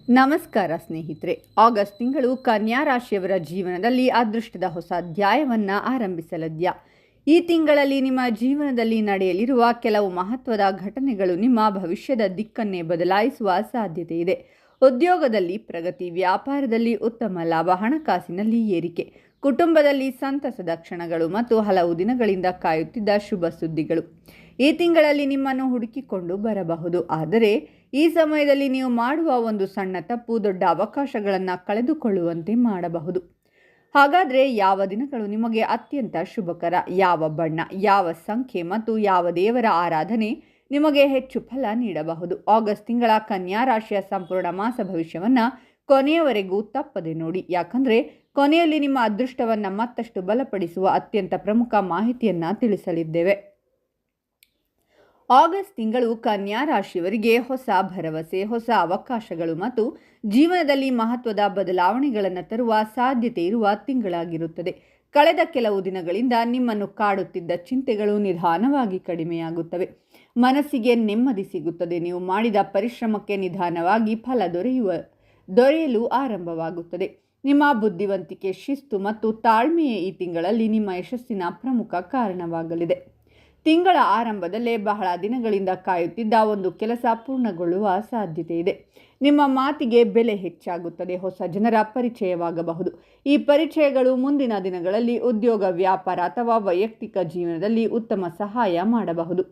ನಮಸ್ಕಾರ ಸ್ನೇಹಿತರೆ. ಆಗಸ್ಟ್ ತಿಂಗಳು ಕನ್ಯಾ ರಾಶಿಯವರ ಜೀವನದಲ್ಲಿ ಅದೃಷ್ಟದ ಹೊಸ ಅಧ್ಯಾಯವನ್ನು ಆರಂಭಿಸಲಿದ್ಯಾ. ಈ ತಿಂಗಳಲ್ಲಿ ನಿಮ್ಮ ಜೀವನದಲ್ಲಿ ನಡೆಯಲಿರುವ ಕೆಲವು ಮಹತ್ವದ ಘಟನೆಗಳು ನಿಮ್ಮ ಭವಿಷ್ಯದ ದಿಕ್ಕನ್ನೇ ಬದಲಾಯಿಸುವ ಸಾಧ್ಯತೆ ಇದೆ. ಉದ್ಯೋಗದಲ್ಲಿ ಪ್ರಗತಿ, ವ್ಯಾಪಾರದಲ್ಲಿ ಉತ್ತಮ ಲಾಭ, ಹಣಕಾಸಿನಲ್ಲಿ ಏರಿಕೆ, ಕುಟುಂಬದಲ್ಲಿ ಸಂತಸದ ಕ್ಷಣಗಳು ಮತ್ತು ಹಲವು ದಿನಗಳಿಂದ ಕಾಯುತ್ತಿದ್ದ ಶುಭ ಸುದ್ದಿಗಳು ಈ ತಿಂಗಳಲ್ಲಿ ನಿಮ್ಮನ್ನು ಹುಡುಕಿಕೊಂಡು ಬರಬಹುದು. ಆದರೆ ಈ ಸಮಯದಲ್ಲಿ ನೀವು ಮಾಡುವ ಒಂದು ಸಣ್ಣ ತಪ್ಪು ದೊಡ್ಡ ಅವಕಾಶಗಳನ್ನು ಕಳೆದುಕೊಳ್ಳುವಂತೆ ಮಾಡಬಹುದು. ಹಾಗಾದರೆ ಯಾವ ದಿನಗಳು ನಿಮಗೆ ಅತ್ಯಂತ ಶುಭಕರ? ಯಾವ ಬಣ್ಣ, ಯಾವ ಸಂಖ್ಯೆ ಮತ್ತು ಯಾವ ದೇವರ ಆರಾಧನೆ ನಿಮಗೆ ಹೆಚ್ಚು ಫಲ ನೀಡಬಹುದು? ಆಗಸ್ಟ್ ತಿಂಗಳ ಕನ್ಯಾ ರಾಶಿಯ ಸಂಪೂರ್ಣ ಮಾಸ ಭವಿಷ್ಯವನ್ನು ಕೊನೆಯವರೆಗೂ ತಪ್ಪದೆ ನೋಡಿ. ಯಾಕಂದರೆ ಕೊನೆಯಲ್ಲಿ ನಿಮ್ಮ ಅದೃಷ್ಟವನ್ನು ಮತ್ತಷ್ಟು ಬಲಪಡಿಸುವ ಅತ್ಯಂತ ಪ್ರಮುಖ ಮಾಹಿತಿಯನ್ನು ತಿಳಿಸಲಿದ್ದೇವೆ. ಆಗಸ್ಟ್ ತಿಂಗಳು ಕನ್ಯಾ ರಾಶಿಯವರಿಗೆ ಹೊಸ ಭರವಸೆ, ಹೊಸ ಅವಕಾಶಗಳು ಮತ್ತು ಜೀವನದಲ್ಲಿ ಮಹತ್ವದ ಬದಲಾವಣೆಗಳನ್ನು ತರುವ ಸಾಧ್ಯತೆ ಇರುವ ತಿಂಗಳಾಗಿರುತ್ತದೆ. ಕಳೆದ ಕೆಲವು ದಿನಗಳಿಂದ ನಿಮ್ಮನ್ನು ಕಾಡುತ್ತಿದ್ದ ಚಿಂತೆಗಳು ನಿಧಾನವಾಗಿ ಕಡಿಮೆಯಾಗುತ್ತವೆ. ಮನಸ್ಸಿಗೆ ನೆಮ್ಮದಿ ಸಿಗುತ್ತದೆ. ನೀವು ಮಾಡಿದ ಪರಿಶ್ರಮಕ್ಕೆ ನಿಧಾನವಾಗಿ ಫಲ ದೊರೆಯಲು ಆರಂಭವಾಗುತ್ತದೆ. ನಿಮ್ಮ ಬುದ್ಧಿವಂತಿಕೆ, ಶಿಸ್ತು ಮತ್ತು ತಾಳ್ಮೆಯೇ ಈ ತಿಂಗಳಲ್ಲಿ ನಿಮ್ಮ ಯಶಸ್ಸಿನ ಪ್ರಮುಖ ಕಾರಣವಾಗಲಿದೆ. ತಿಂಗಳ ಆರಂಭದಲ್ಲೇ ಬಹಳ ದಿನಗಳಿಂದ ಕಾಯುತ್ತಿದ್ದ ಒಂದು ಕೆಲಸ ಪೂರ್ಣಗೊಳ್ಳುವ ಸಾಧ್ಯತೆ ಇದೆ. ನಿಮ್ಮ ಮಾತಿಗೆ ಬೆಲೆ ಹೆಚ್ಚಾಗುತ್ತದೆ. ಹೊಸ ಜನರ ಪರಿಚಯವಾಗಬಹುದು. ಈ ಪರಿಚಯಗಳು ಮುಂದಿನ ದಿನಗಳಲ್ಲಿ ಉದ್ಯೋಗ, ವ್ಯಾಪಾರ ಅಥವಾ ವೈಯಕ್ತಿಕ ಜೀವನದಲ್ಲಿ ಉತ್ತಮ ಸಹಾಯ ಮಾಡಬಹುದು.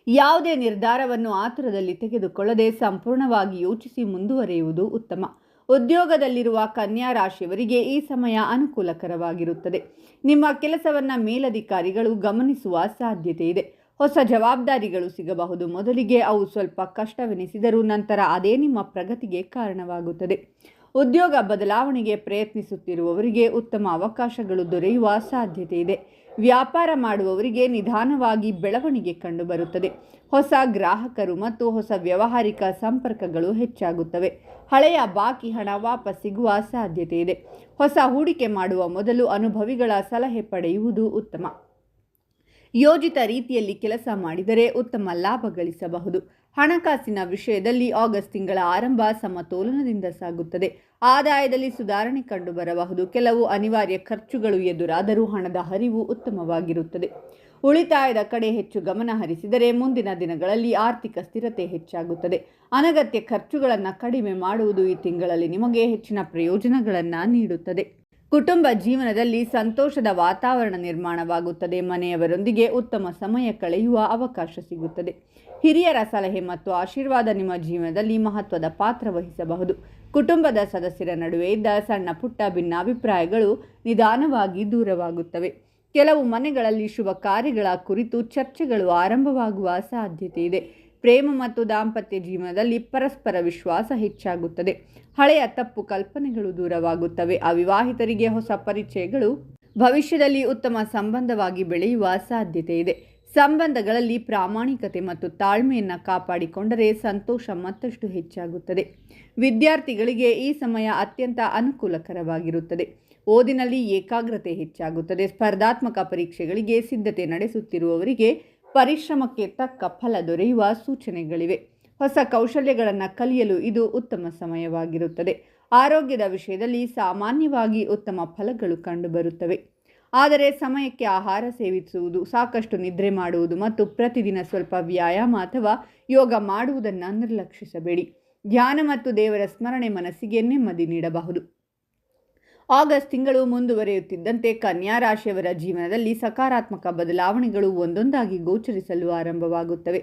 ಯಾವುದೇ ನಿರ್ಧಾರವನ್ನು ಆತುರದಲ್ಲಿ ತೆಗೆದುಕೊಳ್ಳದೆ ಸಂಪೂರ್ಣವಾಗಿ ಯೋಚಿಸಿ ಮುಂದುವರಿಯುವುದು ಉತ್ತಮ. ಉದ್ಯೋಗದಲ್ಲಿರುವ ಕನ್ಯಾ ರಾಶಿಯವರಿಗೆ ಈ ಸಮಯ ಅನುಕೂಲಕರವಾಗಿರುತ್ತದೆ. ನಿಮ್ಮ ಕೆಲಸವನ್ನು ಮೇಲಧಿಕಾರಿಗಳು ಗಮನಿಸುವ ಸಾಧ್ಯತೆ ಇದೆ. ಹೊಸ ಜವಾಬ್ದಾರಿಗಳು ಸಿಗಬಹುದು. ಮೊದಲಿಗೆ ಅವು ಸ್ವಲ್ಪ ಕಷ್ಟವೆನಿಸಿದರೂ ನಂತರ ಅದೇ ನಿಮ್ಮ ಪ್ರಗತಿಗೆ ಕಾರಣವಾಗುತ್ತದೆ. ಉದ್ಯೋಗ ಬದಲಾವಣೆಗೆ ಪ್ರಯತ್ನಿಸುತ್ತಿರುವವರಿಗೆ ಉತ್ತಮ ಅವಕಾಶಗಳು ದೊರೆಯುವ ಸಾಧ್ಯತೆ ಇದೆ. ವ್ಯಾಪಾರ ಮಾಡುವವರಿಗೆ ನಿಧಾನವಾಗಿ ಬೆಳವಣಿಗೆ ಕಂಡುಬರುತ್ತದೆ. ಹೊಸ ಗ್ರಾಹಕರು ಮತ್ತು ಹೊಸ ವ್ಯಾವಹಾರಿಕ ಸಂಪರ್ಕಗಳು ಹೆಚ್ಚಾಗುತ್ತವೆ. ಹಳೆಯ ಬಾಕಿ ಹಣ ವಾಪಸ್ ಸಿಗುವ ಸಾಧ್ಯತೆ ಇದೆ. ಹೊಸ ಹೂಡಿಕೆ ಮಾಡುವ ಮೊದಲು ಅನುಭವಿಗಳ ಸಲಹೆ ಪಡೆಯುವುದು ಉತ್ತಮ. ಯೋಜಿತ ರೀತಿಯಲ್ಲಿ ಕೆಲಸ ಮಾಡಿದರೆ ಉತ್ತಮ ಲಾಭ ಗಳಿಸಬಹುದು. ಹಣಕಾಸಿನ ವಿಷಯದಲ್ಲಿ ಆಗಸ್ಟ್ ತಿಂಗಳ ಆರಂಭ ಸಮತೋಲನದಿಂದ ಸಾಗುತ್ತದೆ. ಆದಾಯದಲ್ಲಿ ಸುಧಾರಣೆ ಕಂಡುಬರಬಹುದು. ಕೆಲವು ಅನಿವಾರ್ಯ ಖರ್ಚುಗಳು ಎದುರಾದರೂ ಹಣದ ಹರಿವು ಉತ್ತಮವಾಗಿರುತ್ತದೆ. ಉಳಿತಾಯದ ಕಡೆ ಹೆಚ್ಚು ಗಮನ ಹರಿಸಿದರೆ ಮುಂದಿನ ದಿನಗಳಲ್ಲಿ ಆರ್ಥಿಕ ಸ್ಥಿರತೆ ಹೆಚ್ಚಾಗುತ್ತದೆ. ಅನಗತ್ಯ ಖರ್ಚುಗಳನ್ನು ಕಡಿಮೆ ಮಾಡುವುದು ಈ ತಿಂಗಳಲ್ಲಿ ನಿಮಗೆ ಹೆಚ್ಚಿನ ಪ್ರಯೋಜನಗಳನ್ನು ನೀಡುತ್ತದೆ. ಕುಟುಂಬ ಜೀವನದಲ್ಲಿ ಸಂತೋಷದ ವಾತಾವರಣ ನಿರ್ಮಾಣವಾಗುತ್ತದೆ. ಮನೆಯವರೊಂದಿಗೆ ಉತ್ತಮ ಸಮಯ ಕಳೆಯುವ ಅವಕಾಶ ಸಿಗುತ್ತದೆ. ಹಿರಿಯರ ಸಲಹೆ ಮತ್ತು ಆಶೀರ್ವಾದ ನಿಮ್ಮ ಜೀವನದಲ್ಲಿ ಮಹತ್ವದ ಪಾತ್ರ ವಹಿಸಬಹುದು. ಕುಟುಂಬದ ಸದಸ್ಯರ ನಡುವೆ ಇದ್ದ ಸಣ್ಣ ಪುಟ್ಟ ಭಿನ್ನಾಭಿಪ್ರಾಯಗಳು ನಿಧಾನವಾಗಿ ದೂರವಾಗುತ್ತವೆ. ಕೆಲವು ಮನೆಗಳಲ್ಲಿ ಶುಭ ಕಾರ್ಯಗಳ ಕುರಿತು ಚರ್ಚೆಗಳು ಆರಂಭವಾಗುವ ಸಾಧ್ಯತೆ ಇದೆ. ಪ್ರೇಮ ಮತ್ತು ದಾಂಪತ್ಯ ಜೀವನದಲ್ಲಿ ಪರಸ್ಪರ ವಿಶ್ವಾಸ ಹೆಚ್ಚಾಗುತ್ತದೆ. ಹಳೆಯ ತಪ್ಪು ಕಲ್ಪನೆಗಳು ದೂರವಾಗುತ್ತವೆ. ಅವಿವಾಹಿತರಿಗೆ ಹೊಸ ಪರಿಚಯಗಳು ಭವಿಷ್ಯದಲ್ಲಿ ಉತ್ತಮ ಸಂಬಂಧವಾಗಿ ಬೆಳೆಯುವ ಸಾಧ್ಯತೆ ಇದೆ. ಸಂಬಂಧಗಳಲ್ಲಿ ಪ್ರಾಮಾಣಿಕತೆ ಮತ್ತು ತಾಳ್ಮೆಯನ್ನು ಕಾಪಾಡಿಕೊಂಡರೆ ಸಂತೋಷ ಮತ್ತಷ್ಟು ಹೆಚ್ಚಾಗುತ್ತದೆ. ವಿದ್ಯಾರ್ಥಿಗಳಿಗೆ ಈ ಸಮಯ ಅತ್ಯಂತ ಅನುಕೂಲಕರವಾಗಿರುತ್ತದೆ. ಓದಿನಲ್ಲಿ ಏಕಾಗ್ರತೆ ಹೆಚ್ಚಾಗುತ್ತದೆ. ಸ್ಪರ್ಧಾತ್ಮಕ ಪರೀಕ್ಷೆಗಳಿಗೆ ಸಿದ್ಧತೆ ನಡೆಸುತ್ತಿರುವವರಿಗೆ ಪರಿಶ್ರಮಕ್ಕೆ ತಕ್ಕ ಫಲ ದೊರೆಯುವ ಸೂಚನೆಗಳಿವೆ. ಹೊಸ ಕೌಶಲ್ಯಗಳನ್ನು ಕಲಿಯಲು ಇದು ಉತ್ತಮ ಸಮಯವಾಗಿರುತ್ತದೆ. ಆರೋಗ್ಯದ ವಿಷಯದಲ್ಲಿ ಸಾಮಾನ್ಯವಾಗಿ ಉತ್ತಮ ಫಲಗಳು ಕಂಡುಬರುತ್ತವೆ. ಆದರೆ ಸಮಯಕ್ಕೆ ಆಹಾರ ಸೇವಿಸುವುದು, ಸಾಕಷ್ಟು ನಿದ್ರೆ ಮಾಡುವುದು ಮತ್ತು ಪ್ರತಿದಿನ ಸ್ವಲ್ಪ ವ್ಯಾಯಾಮ ಅಥವಾ ಯೋಗ ಮಾಡುವುದನ್ನು ನಿರ್ಲಕ್ಷಿಸಬೇಡಿ. ಧ್ಯಾನ ಮತ್ತು ದೇವರ ಸ್ಮರಣೆ ಮನಸ್ಸಿಗೆ ನೆಮ್ಮದಿ ನೀಡಬಹುದು. ಆಗಸ್ಟ್ ತಿಂಗಳು ಮುಂದುವರಿಯುತ್ತಿದ್ದಂತೆ ಕನ್ಯಾ ರಾಶಿಯವರ ಜೀವನದಲ್ಲಿ ಸಕಾರಾತ್ಮಕ ಬದಲಾವಣೆಗಳು ಒಂದೊಂದಾಗಿ ಗೋಚರಿಸಲು ಆರಂಭವಾಗುತ್ತವೆ.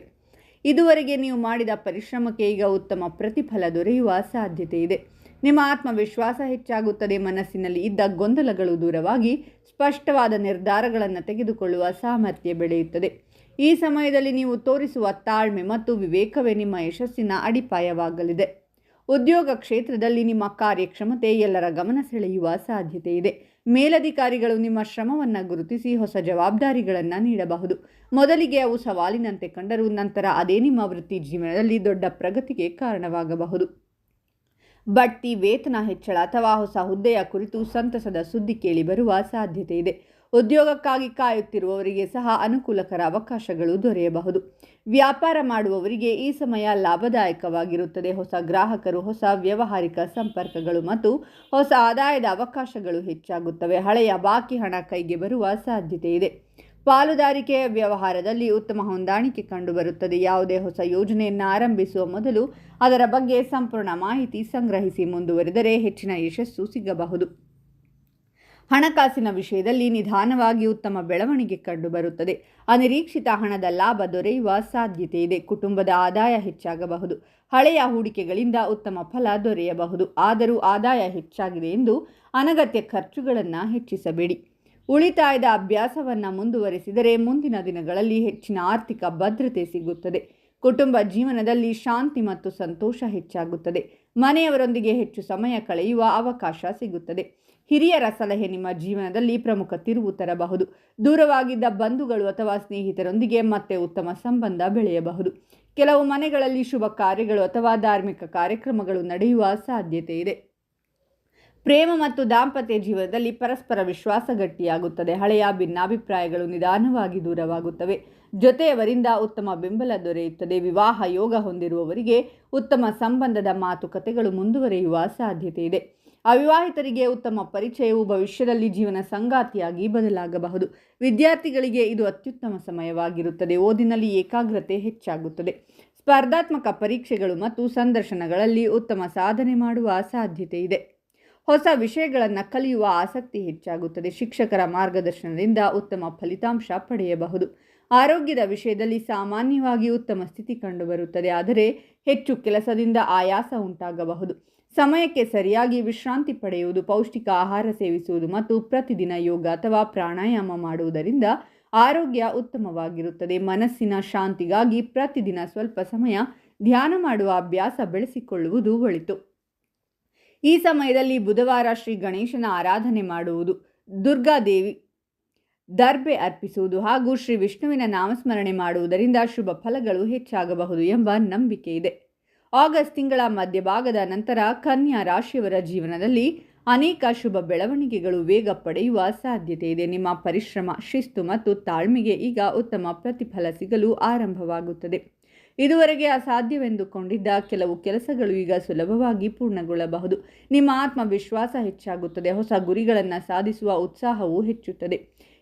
ಇದುವರೆಗೆ ನೀವು ಮಾಡಿದ ಪರಿಶ್ರಮಕ್ಕೆ ಈಗ ಉತ್ತಮ ಪ್ರತಿಫಲ ದೊರೆಯುವ ಸಾಧ್ಯತೆ ಇದೆ. ನಿಮ್ಮ ಆತ್ಮವಿಶ್ವಾಸ ಹೆಚ್ಚಾಗುತ್ತದೆ. ಮನಸ್ಸಿನಲ್ಲಿ ಇದ್ದ ಗೊಂದಲಗಳು ದೂರವಾಗಿ ಸ್ಪಷ್ಟವಾದ ನಿರ್ಧಾರಗಳನ್ನು ತೆಗೆದುಕೊಳ್ಳುವ ಸಾಮರ್ಥ್ಯ ಬೆಳೆಯುತ್ತದೆ. ಈ ಸಮಯದಲ್ಲಿ ನೀವು ತೋರಿಸುವ ತಾಳ್ಮೆ ಮತ್ತು ವಿವೇಕವೇ ನಿಮ್ಮ ಯಶಸ್ಸಿನ ಅಡಿಪಾಯವಾಗಲಿದೆ. ಉದ್ಯೋಗ ಕ್ಷೇತ್ರದಲ್ಲಿ ನಿಮ್ಮ ಕಾರ್ಯಕ್ಷಮತೆ ಎಲ್ಲರ ಗಮನ ಸೆಳೆಯುವ ಸಾಧ್ಯತೆ ಇದೆ. ಮೇಲಧಿಕಾರಿಗಳು ನಿಮ್ಮ ಶ್ರಮವನ್ನು ಗುರುತಿಸಿ ಹೊಸ ಜವಾಬ್ದಾರಿಗಳನ್ನು ನೀಡಬಹುದು. ಮೊದಲಿಗೆ ಅವು ಸವಾಲಿನಂತೆ ಕಂಡರೂ ನಂತರ ಅದೇ ನಿಮ್ಮ ವೃತ್ತಿ ಜೀವನದಲ್ಲಿ ದೊಡ್ಡ ಪ್ರಗತಿಗೆ ಕಾರಣವಾಗಬಹುದು. ಬಡ್ತಿ, ವೇತನ ಹೆಚ್ಚಳ ಅಥವಾ ಹೊಸ ಹುದ್ದೆಯ ಕುರಿತು ಸಂತಸದ ಸುದ್ದಿ ಕೇಳಿ ಬರುವ ಸಾಧ್ಯತೆ ಇದೆ. ಉದ್ಯೋಗಕ್ಕಾಗಿ ಕಾಯುತ್ತಿರುವವರಿಗೆ ಸಹ ಅನುಕೂಲಕರ ಅವಕಾಶಗಳು ದೊರೆಯಬಹುದು. ವ್ಯಾಪಾರ ಮಾಡುವವರಿಗೆ ಈ ಸಮಯ ಲಾಭದಾಯಕವಾಗಿರುತ್ತದೆ. ಹೊಸ ಗ್ರಾಹಕರು, ಹೊಸ ವ್ಯಾವಹಾರಿಕ ಸಂಪರ್ಕಗಳು ಮತ್ತು ಹೊಸ ಆದಾಯದ ಅವಕಾಶಗಳು ಹೆಚ್ಚಾಗುತ್ತವೆ. ಹಳೆಯ ಬಾಕಿ ಹಣ ಕೈಗೆ ಬರುವ ಸಾಧ್ಯತೆ ಇದೆ. ಪಾಲುದಾರಿಕೆಯ ವ್ಯವಹಾರದಲ್ಲಿ ಉತ್ತಮ ಹೊಂದಾಣಿಕೆ ಕಂಡುಬರುತ್ತದೆ. ಯಾವುದೇ ಹೊಸ ಯೋಜನೆಯನ್ನು ಆರಂಭಿಸುವ ಮೊದಲು ಅದರ ಬಗ್ಗೆ ಸಂಪೂರ್ಣ ಮಾಹಿತಿ ಸಂಗ್ರಹಿಸಿ ಮುಂದುವರೆದರೆ ಹೆಚ್ಚಿನ ಯಶಸ್ಸು ಸಿಗಬಹುದು. ಹಣಕಾಸಿನ ವಿಷಯದಲ್ಲಿ ನಿಧಾನವಾಗಿ ಉತ್ತಮ ಬೆಳವಣಿಗೆ ಕಂಡುಬರುತ್ತದೆ. ಅನಿರೀಕ್ಷಿತ ಹಣದ ಲಾಭ ದೊರೆಯುವ ಸಾಧ್ಯತೆ ಇದೆ. ಕುಟುಂಬದ ಆದಾಯ ಹೆಚ್ಚಾಗಬಹುದು. ಹಳೆಯ ಹೂಡಿಕೆಗಳಿಂದ ಉತ್ತಮ ಫಲ ದೊರೆಯಬಹುದು. ಆದರೂ ಆದಾಯ ಹೆಚ್ಚಾಗಿದೆ ಎಂದು ಅನಗತ್ಯ ಖರ್ಚುಗಳನ್ನು ಹೆಚ್ಚಿಸಬೇಡಿ. ಉಳಿತಾಯದ ಅಭ್ಯಾಸವನ್ನು ಮುಂದುವರಿಸಿದರೆ ಮುಂದಿನ ದಿನಗಳಲ್ಲಿ ಹೆಚ್ಚಿನ ಆರ್ಥಿಕ ಭದ್ರತೆ ಸಿಗುತ್ತದೆ. ಕುಟುಂಬ ಜೀವನದಲ್ಲಿ ಶಾಂತಿ ಮತ್ತು ಸಂತೋಷ ಹೆಚ್ಚಾಗುತ್ತದೆ. ಮನೆಯವರೊಂದಿಗೆ ಹೆಚ್ಚು ಸಮಯ ಕಳೆಯುವ ಅವಕಾಶ ಸಿಗುತ್ತದೆ. ಹಿರಿಯರ ಸಲಹೆ ನಿಮ್ಮ ಜೀವನದಲ್ಲಿ ಪ್ರಮುಖ ತಿರುವು ತರಬಹುದು. ದೂರವಾಗಿದ್ದ ಬಂಧುಗಳು ಅಥವಾ ಸ್ನೇಹಿತರೊಂದಿಗೆ ಮತ್ತೆ ಉತ್ತಮ ಸಂಬಂಧ ಬೆಳೆಯಬಹುದು. ಕೆಲವು ಮನೆಗಳಲ್ಲಿ ಶುಭ ಕಾರ್ಯಗಳು ಅಥವಾ ಧಾರ್ಮಿಕ ಕಾರ್ಯಕ್ರಮಗಳು ನಡೆಯುವ ಸಾಧ್ಯತೆ ಇದೆ. ಪ್ರೇಮ ಮತ್ತು ದಾಂಪತ್ಯ ಜೀವನದಲ್ಲಿ ಪರಸ್ಪರ ವಿಶ್ವಾಸ ಗಟ್ಟಿಯಾಗುತ್ತದೆ. ಹಳೆಯ ಭಿನ್ನಾಭಿಪ್ರಾಯಗಳು ನಿಧಾನವಾಗಿ ದೂರವಾಗುತ್ತವೆ. ಜೊತೆಯವರಿಂದ ಉತ್ತಮ ಬೆಂಬಲ ದೊರೆಯುತ್ತದೆ. ವಿವಾಹ ಯೋಗ ಹೊಂದಿರುವವರಿಗೆ ಉತ್ತಮ ಸಂಬಂಧದ ಮಾತುಕತೆಗಳು ಮುಂದುವರಿಯುವ ಸಾಧ್ಯತೆ ಇದೆ. ಅವಿವಾಹಿತರಿಗೆ ಉತ್ತಮ ಪರಿಚಯವು ಭವಿಷ್ಯದಲ್ಲಿ ಜೀವನ ಸಂಗಾತಿಯಾಗಿ ಬದಲಾಗಬಹುದು. ವಿದ್ಯಾರ್ಥಿಗಳಿಗೆ ಇದು ಅತ್ಯುತ್ತಮ ಸಮಯವಾಗಿರುತ್ತದೆ. ಓದಿನಲ್ಲಿ ಏಕಾಗ್ರತೆ ಹೆಚ್ಚಾಗುತ್ತದೆ. ಸ್ಪರ್ಧಾತ್ಮಕ ಪರೀಕ್ಷೆಗಳು ಮತ್ತು ಸಂದರ್ಶನಗಳಲ್ಲಿ ಉತ್ತಮ ಸಾಧನೆ ಮಾಡುವ ಸಾಧ್ಯತೆ ಇದೆ. ಹೊಸ ವಿಷಯಗಳನ್ನು ಕಲಿಯುವ ಆಸಕ್ತಿ ಹೆಚ್ಚಾಗುತ್ತದೆ. ಶಿಕ್ಷಕರ ಮಾರ್ಗದರ್ಶನದಿಂದ ಉತ್ತಮ ಫಲಿತಾಂಶ ಪಡೆಯಬಹುದು. ಆರೋಗ್ಯದ ವಿಷಯದಲ್ಲಿ ಸಾಮಾನ್ಯವಾಗಿ ಉತ್ತಮ ಸ್ಥಿತಿ ಕಂಡುಬರುತ್ತದೆ. ಆದರೆ ಹೆಚ್ಚು ಕೆಲಸದಿಂದ ಆಯಾಸ ಉಂಟಾಗಬಹುದು. ಸಮಯಕ್ಕೆ ಸರಿಯಾಗಿ ವಿಶ್ರಾಂತಿ ಪಡೆಯುವುದು, ಪೌಷ್ಟಿಕ ಆಹಾರ ಸೇವಿಸುವುದು ಮತ್ತು ಪ್ರತಿದಿನ ಯೋಗ ಅಥವಾ ಪ್ರಾಣಾಯಾಮ ಮಾಡುವುದರಿಂದ ಆರೋಗ್ಯ ಉತ್ತಮವಾಗಿರುತ್ತದೆ. ಮನಸ್ಸಿನ ಶಾಂತಿಗಾಗಿ ಪ್ರತಿದಿನ ಸ್ವಲ್ಪ ಸಮಯ ಧ್ಯಾನ ಮಾಡುವ ಅಭ್ಯಾಸ ಬೆಳೆಸಿಕೊಳ್ಳುವುದು ಒಳಿತು. ಈ ಸಮಯದಲ್ಲಿ ಬುಧವಾರ ಶ್ರೀ ಗಣೇಶನ ಆರಾಧನೆ ಮಾಡುವುದು, ದುರ್ಗಾದೇವಿ ದರ್ಬೆ ಅರ್ಪಿಸುವುದು ಹಾಗೂ ಶ್ರೀ ವಿಷ್ಣುವಿನ ನಾಮಸ್ಮರಣೆ ಮಾಡುವುದರಿಂದ ಶುಭ ಫಲಗಳು ಹೆಚ್ಚಾಗಬಹುದು ಎಂಬ ನಂಬಿಕೆ ಇದೆ. ಆಗಸ್ಟ್ ತಿಂಗಳ ಮಧ್ಯಭಾಗದ ನಂತರ ಕನ್ಯಾ ರಾಶಿಯವರ ಜೀವನದಲ್ಲಿ ಅನೇಕ ಶುಭ ಬೆಳವಣಿಗೆಗಳು ವೇಗ ಪಡೆಯುವ ಸಾಧ್ಯತೆ ಇದೆ. ನಿಮ್ಮ ಪರಿಶ್ರಮ, ಶಿಸ್ತು ಮತ್ತು ತಾಳ್ಮೆಗೆ ಈಗ ಉತ್ತಮ ಪ್ರತಿಫಲ ಸಿಗಲು ಆರಂಭವಾಗುತ್ತದೆ. ಇದುವರೆಗೆ ಅಸಾಧ್ಯವೆಂದುಕೊಂಡಿದ್ದ ಕೆಲವು ಕೆಲಸಗಳು ಈಗ ಸುಲಭವಾಗಿ ಪೂರ್ಣಗೊಳ್ಳಬಹುದು. ನಿಮ್ಮ ಆತ್ಮವಿಶ್ವಾಸ ಹೆಚ್ಚಾಗುತ್ತದೆ. ಹೊಸ ಗುರಿಗಳನ್ನು ಸಾಧಿಸುವ ಉತ್ಸಾಹವೂ ಹೆಚ್ಚುತ್ತದೆ.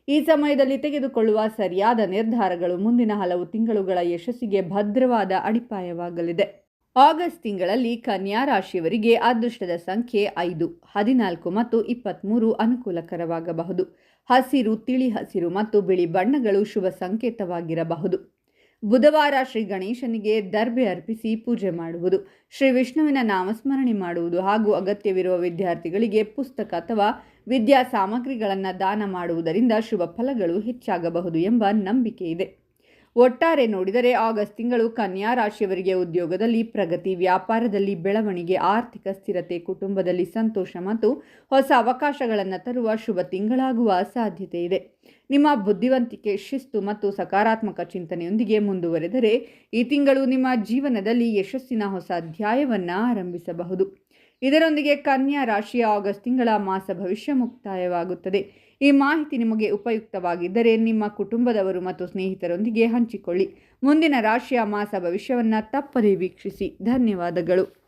ಈ ಸಮಯದಲ್ಲಿ ತೆಗೆದುಕೊಳ್ಳುವ ಸರಿಯಾದ ನಿರ್ಧಾರಗಳು ಮುಂದಿನ ಹಲವು ತಿಂಗಳುಗಳ ಯಶಸ್ಸಿಗೆ ಭದ್ರವಾದ ಅಡಿಪಾಯವಾಗಲಿದೆ. ಆಗಸ್ಟ್ ತಿಂಗಳಲ್ಲಿ ಕನ್ಯಾ ರಾಶಿಯವರಿಗೆ ಅದೃಷ್ಟದ ಸಂಖ್ಯೆ 5, 14 ಮತ್ತು 23 ಅನುಕೂಲಕರವಾಗಬಹುದು. ಹಸಿರು, ತಿಳಿ ಹಸಿರು ಮತ್ತು ಬಿಳಿ ಬಣ್ಣಗಳು ಶುಭ ಸಂಕೇತವಾಗಿರಬಹುದು. ಬುಧವಾರ ಶ್ರೀ ಗಣೇಶನಿಗೆ ದರ್ಬೆ ಅರ್ಪಿಸಿ ಪೂಜೆ ಮಾಡುವುದು, ಶ್ರೀ ವಿಷ್ಣುವಿನ ನಾಮಸ್ಮರಣೆ ಮಾಡುವುದು ಹಾಗೂ ಅಗತ್ಯವಿರುವ ವಿದ್ಯಾರ್ಥಿಗಳಿಗೆ ಪುಸ್ತಕ ಅಥವಾ ವಿದ್ಯಾ ಸಾಮಗ್ರಿಗಳನ್ನು ದಾನ ಮಾಡುವುದರಿಂದ ಶುಭ ಫಲಗಳು ಹೆಚ್ಚಾಗಬಹುದು ಎಂಬ ನಂಬಿಕೆ ಇದೆ. ಒಟ್ಟಾರೆ ನೋಡಿದರೆ ಆಗಸ್ಟ್ ತಿಂಗಳು ಕನ್ಯಾ ರಾಶಿಯವರಿಗೆ ಉದ್ಯೋಗದಲ್ಲಿ ಪ್ರಗತಿ, ವ್ಯಾಪಾರದಲ್ಲಿ ಬೆಳವಣಿಗೆ, ಆರ್ಥಿಕ ಸ್ಥಿರತೆ, ಕುಟುಂಬದಲ್ಲಿ ಸಂತೋಷ ಮತ್ತು ಹೊಸ ಅವಕಾಶಗಳನ್ನು ತರುವ ಶುಭ ತಿಂಗಳಾಗುವ ಸಾಧ್ಯತೆ ಇದೆ. ನಿಮ್ಮ ಬುದ್ಧಿವಂತಿಕೆ, ಶಿಸ್ತು ಮತ್ತು ಸಕಾರಾತ್ಮಕ ಚಿಂತನೆಯೊಂದಿಗೆ ಮುಂದುವರೆದರೆ ಈ ತಿಂಗಳು ನಿಮ್ಮ ಜೀವನದಲ್ಲಿ ಯಶಸ್ಸಿನ ಹೊಸ ಅಧ್ಯಾಯವನ್ನು ಆರಂಭಿಸಬಹುದು. ಇದರೊಂದಿಗೆ ಕನ್ಯಾ ರಾಶಿಯ ಆಗಸ್ಟ್ ತಿಂಗಳ ಮಾಸ ಭವಿಷ್ಯ ಮುಕ್ತಾಯವಾಗುತ್ತದೆ. ಈ ಮಾಹಿತಿ ನಿಮಗೆ ಉಪಯುಕ್ತವಾಗಿದ್ದರೆ ನಿಮ್ಮ ಕುಟುಂಬದವರು ಮತ್ತು ಸ್ನೇಹಿತರೊಂದಿಗೆ ಹಂಚಿಕೊಳ್ಳಿ. ಮುಂದಿನ ರಾಶಿಯ ಮಾಸ ಭವಿಷ್ಯವನ್ನು ತಪ್ಪದೇ ವೀಕ್ಷಿಸಿ. ಧನ್ಯವಾದಗಳು.